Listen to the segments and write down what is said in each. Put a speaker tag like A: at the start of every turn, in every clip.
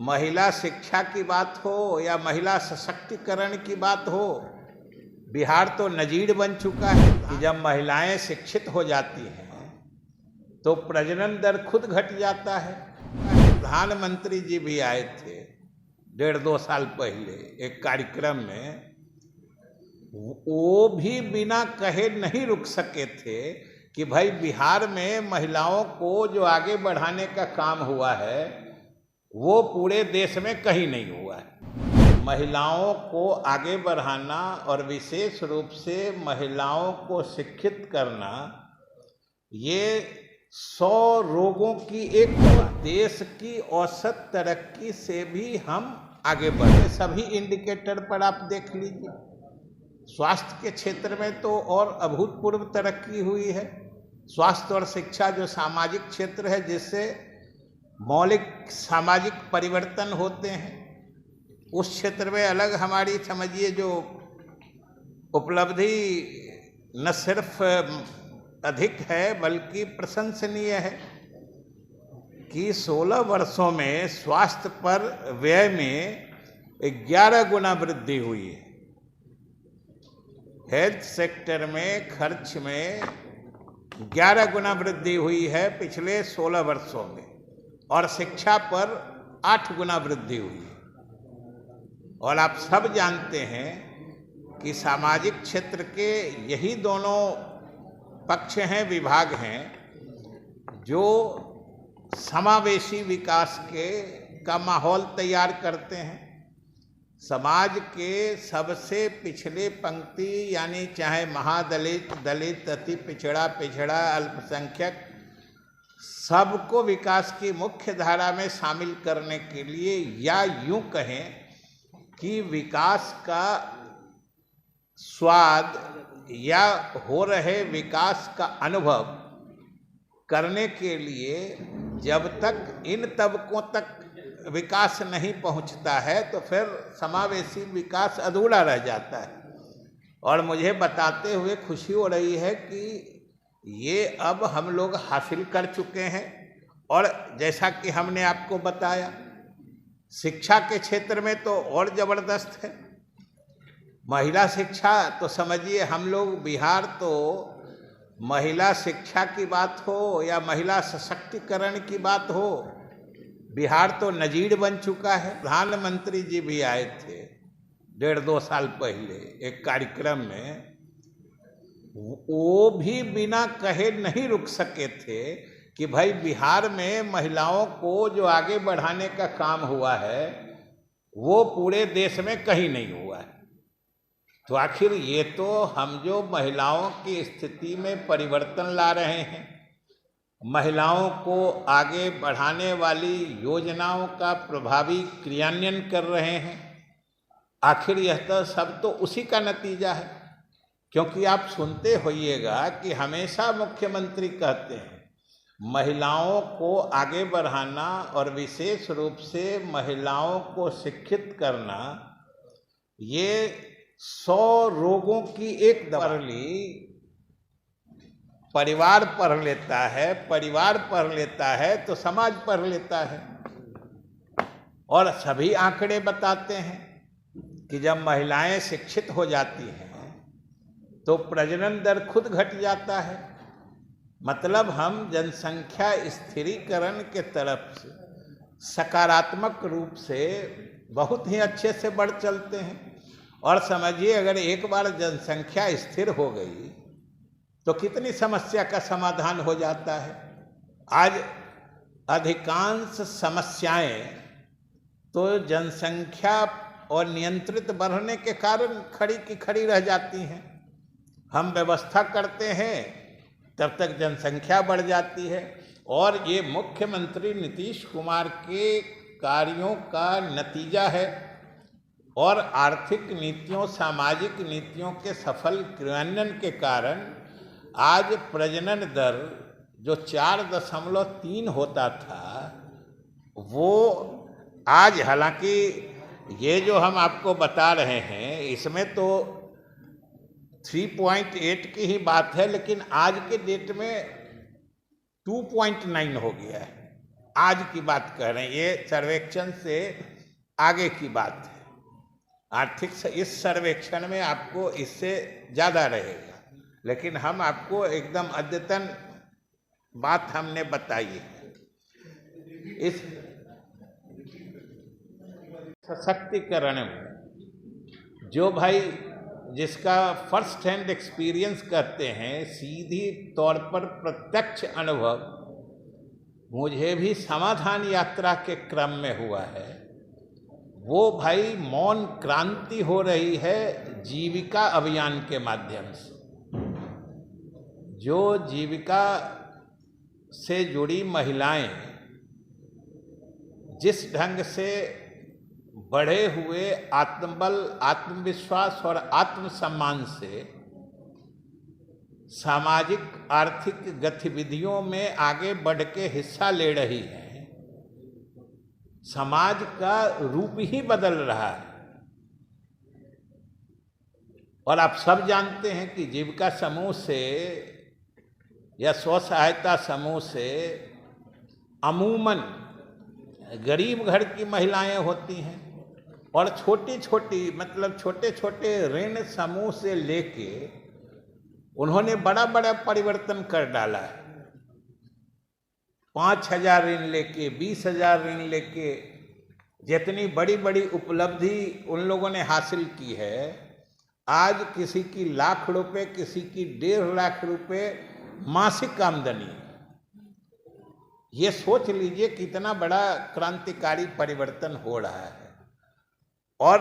A: महिला शिक्षा की बात हो या महिला सशक्तिकरण की बात हो, बिहार तो नजीर बन चुका है कि जब महिलाएं शिक्षित हो जाती हैं तो प्रजनन दर खुद घट जाता है। प्रधानमंत्री जी भी आए थे 1.5-2 साल पहले एक कार्यक्रम में, वो भी बिना कहे नहीं रुक सके थे कि भाई बिहार में महिलाओं को जो आगे बढ़ाने का काम हुआ है वो पूरे देश में कहीं नहीं हुआ है। महिलाओं को आगे बढ़ाना और विशेष रूप से महिलाओं को शिक्षित करना, ये 100 रोगों की एक दवा। देश की औसत तरक्की से भी हम आगे बढ़े। सभी इंडिकेटर पर आप देख लीजिए, स्वास्थ्य के क्षेत्र में तो और अभूतपूर्व तरक्की हुई है। स्वास्थ्य और शिक्षा जो सामाजिक क्षेत्र है जिससे मौलिक सामाजिक परिवर्तन होते हैं, उस क्षेत्र में अलग हमारी समझिए जो उपलब्धि न सिर्फ अधिक है बल्कि प्रशंसनीय है कि 16 वर्षों में स्वास्थ्य पर व्यय में 11 गुना वृद्धि हुई है। हेल्थ सेक्टर में खर्च में 11 गुना वृद्धि हुई है पिछले 16 वर्षों में, और शिक्षा पर 8 गुना वृद्धि हुई है। और आप सब जानते हैं कि सामाजिक क्षेत्र के यही दोनों पक्ष हैं, विभाग हैं, जो समावेशी विकास का माहौल तैयार करते हैं। समाज के सबसे पिछले पंक्ति यानी चाहे महादलित, दलित, अति पिछड़ा, अल्पसंख्यक, सबको विकास की मुख्य धारा में शामिल करने के लिए, या यूं कहें कि विकास का स्वाद या हो रहे विकास का अनुभव करने के लिए जब तक इन तबकों तक विकास नहीं पहुंचता है तो फिर समावेशी विकास अधूरा रह जाता है। और मुझे बताते हुए खुशी हो रही है कि ये अब हम लोग हासिल कर चुके हैं। और जैसा कि हमने आपको बताया, शिक्षा के क्षेत्र में तो और ज़बरदस्त है। महिला शिक्षा तो समझिए, हम लोग बिहार तो महिला शिक्षा की बात हो या महिला सशक्तिकरण की बात हो, बिहार तो नजीर बन चुका है। प्रधानमंत्री जी भी आए थे 1.5-2 साल पहले एक कार्यक्रम में, वो भी बिना कहे नहीं रुक सके थे कि भाई बिहार में महिलाओं को जो आगे बढ़ाने का काम हुआ है वो पूरे देश में कहीं नहीं हुआ है। तो आखिर ये तो हम जो महिलाओं की स्थिति में परिवर्तन ला रहे हैं, महिलाओं को आगे बढ़ाने वाली योजनाओं का प्रभावी क्रियान्वयन कर रहे हैं, आखिर यह तो सब तो उसी का नतीजा है। क्योंकि आप सुनते होइएगा कि हमेशा मुख्यमंत्री कहते हैं महिलाओं को आगे बढ़ाना और विशेष रूप से महिलाओं को शिक्षित करना, ये 100 रोगों की एक दवा। परिवार पढ़ लेता है, परिवार पढ़ लेता है तो समाज पढ़ लेता है। और सभी आंकड़े बताते हैं कि जब महिलाएं शिक्षित हो जाती हैं तो प्रजनन दर खुद घट जाता है। मतलब हम जनसंख्या स्थिरीकरण के तरफ से सकारात्मक रूप से बहुत ही अच्छे से बढ़ चलते हैं। और समझिए, अगर एक बार जनसंख्या स्थिर हो गई तो कितनी समस्या का समाधान हो जाता है। आज अधिकांश समस्याएं तो जनसंख्या और नियंत्रित बढ़ने के कारण खड़ी की खड़ी रह जाती हैं। हम व्यवस्था करते हैं तब तक जनसंख्या बढ़ जाती है। और ये मुख्यमंत्री नीतीश कुमार के कार्यों का नतीजा है। और आर्थिक नीतियों, सामाजिक नीतियों के सफल क्रियान्वयन के कारण आज प्रजनन दर जो 4.3 होता था, वो आज, हालांकि ये जो हम आपको बता रहे हैं इसमें तो 3.8 की ही बात है, लेकिन आज के डेट में 2.9 हो गया है। आज की बात कह रहे हैं, ये सर्वेक्षण से आगे की बात है। आर्थिक इस सर्वेक्षण में आपको इससे ज़्यादा रहेगा, लेकिन हम आपको एकदम अद्यतन बात हमने बताई है। इस सशक्तिकरण में जो भाई जिसका फर्स्ट हैंड एक्सपीरियंस करते हैं, सीधी तौर पर प्रत्यक्ष अनुभव मुझे भी समाधान यात्रा के क्रम में हुआ है, वो भाई मौन क्रांति हो रही है जीविका अभियान के माध्यम से। जो जीविका से जुड़ी महिलाएं जिस ढंग से बढ़े हुए आत्मबल, आत्मविश्वास और आत्मसम्मान से सामाजिक आर्थिक गतिविधियों में आगे बढ़ के हिस्सा ले रही हैं, समाज का रूप ही बदल रहा है। और आप सब जानते हैं कि जीविका समूह से या स्व सहायता समूह से अमूमन गरीब घर की महिलाएं होती हैं, और छोटी छोटी मतलब छोटे छोटे ऋण समूह से लेके उन्होंने बड़ा बड़ा परिवर्तन कर डाला है। 5,000 ऋण लेके, 20,000 ऋण लेके जितनी बड़ी बड़ी उपलब्धि उन लोगों ने हासिल की है, आज किसी की लाख रुपए, किसी की 1.5 लाख रुपए मासिक आमदनी। ये सोच लीजिए कितना बड़ा क्रांतिकारी परिवर्तन हो रहा है। और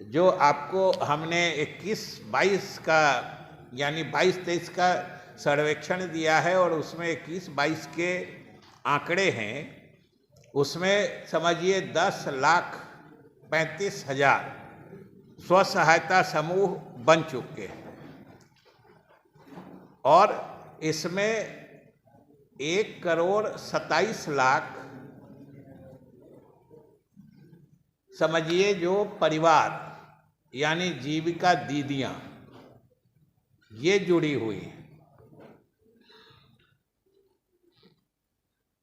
A: जो आपको हमने 21-22 का यानी 22-23 का सर्वेक्षण दिया है और उसमें 21-22 के आंकड़े हैं, उसमें समझिए 10,35,000 स्व सहायता समूह बन चुके हैं, और इसमें 1,27,00,000 समझिए जो परिवार यानी जीविका दीदियां ये जुड़ी हुई हैं।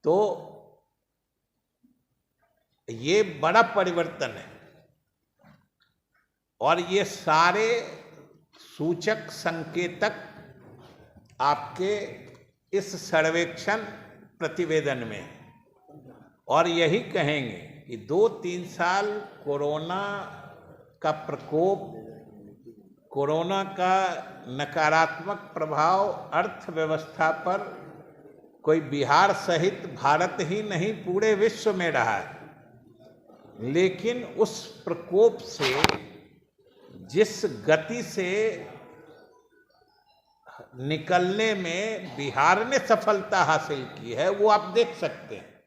A: तो ये बड़ा परिवर्तन है, और ये सारे सूचक संकेतक आपके इस सर्वेक्षण प्रतिवेदन में है। और यही कहेंगे कि 2-3 साल कोरोना का प्रकोप, कोरोना का नकारात्मक प्रभाव अर्थव्यवस्था पर कोई बिहार सहित भारत ही नहीं पूरे विश्व में रहा है, लेकिन उस प्रकोप से जिस गति से निकलने में बिहार ने सफलता हासिल की है, वो आप देख सकते हैं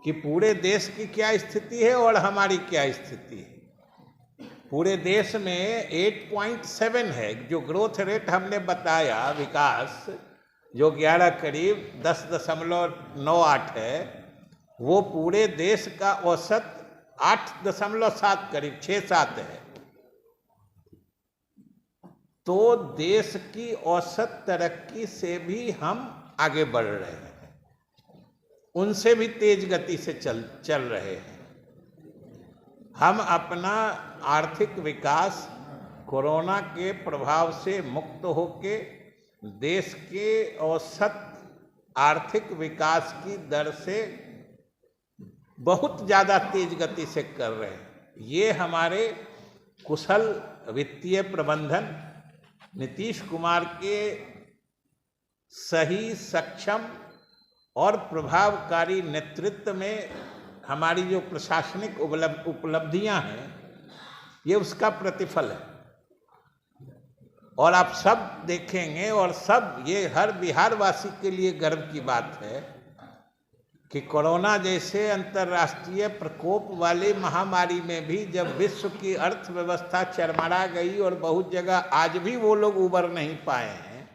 A: कि पूरे देश की क्या स्थिति है और हमारी क्या स्थिति है। पूरे देश में 8.7 है जो ग्रोथ रेट हमने बताया, विकास जो 11 करीब 10.98 है, वो पूरे देश का औसत 8.7 करीब 6-7 है। तो देश की औसत तरक्की से भी हम आगे बढ़ रहे हैं, उनसे भी तेज गति से चल रहे हैं। हम अपना आर्थिक विकास कोरोना के प्रभाव से मुक्त होके देश के औसत आर्थिक विकास की दर से बहुत ज़्यादा तेज गति से कर रहे हैं। ये हमारे कुशल वित्तीय प्रबंधन, नीतीश कुमार के सही, सक्षम और प्रभावकारी नेतृत्व में हमारी जो प्रशासनिक उपलब्धियां हैं, ये उसका प्रतिफल है। और आप सब देखेंगे, और सब ये हर बिहारवासी के लिए गर्व की बात है कि कोरोना जैसे अंतर्राष्ट्रीय प्रकोप वाली महामारी में भी जब विश्व की अर्थव्यवस्था चरमरा गई और बहुत जगह आज भी वो लोग उबर नहीं पाए हैं,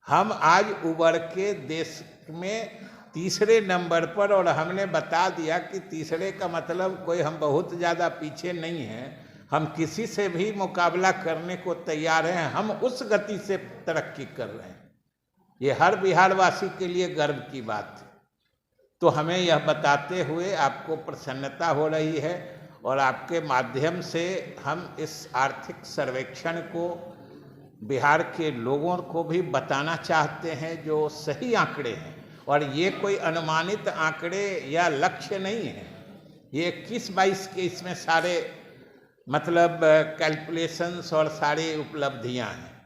A: हम आज उबर के देश में तीसरे नंबर पर, और हमने बता दिया कि तीसरे का मतलब कोई हम बहुत ज़्यादा पीछे नहीं हैं, हम किसी से भी मुकाबला करने को तैयार हैं, हम उस गति से तरक्की कर रहे हैं। ये हर बिहारवासी के लिए गर्व की बात है। तो हमें यह बताते हुए आपको प्रसन्नता हो रही है और आपके माध्यम से हम इस आर्थिक सर्वेक्षण को बिहार के लोगों को भी बताना चाहते हैं जो सही आंकड़े हैं। और ये कोई अनुमानित आंकड़े या लक्ष्य नहीं है, ये 21-22 के इसमें सारे मतलब कैलकुलेशंस और सारी उपलब्धियां हैं।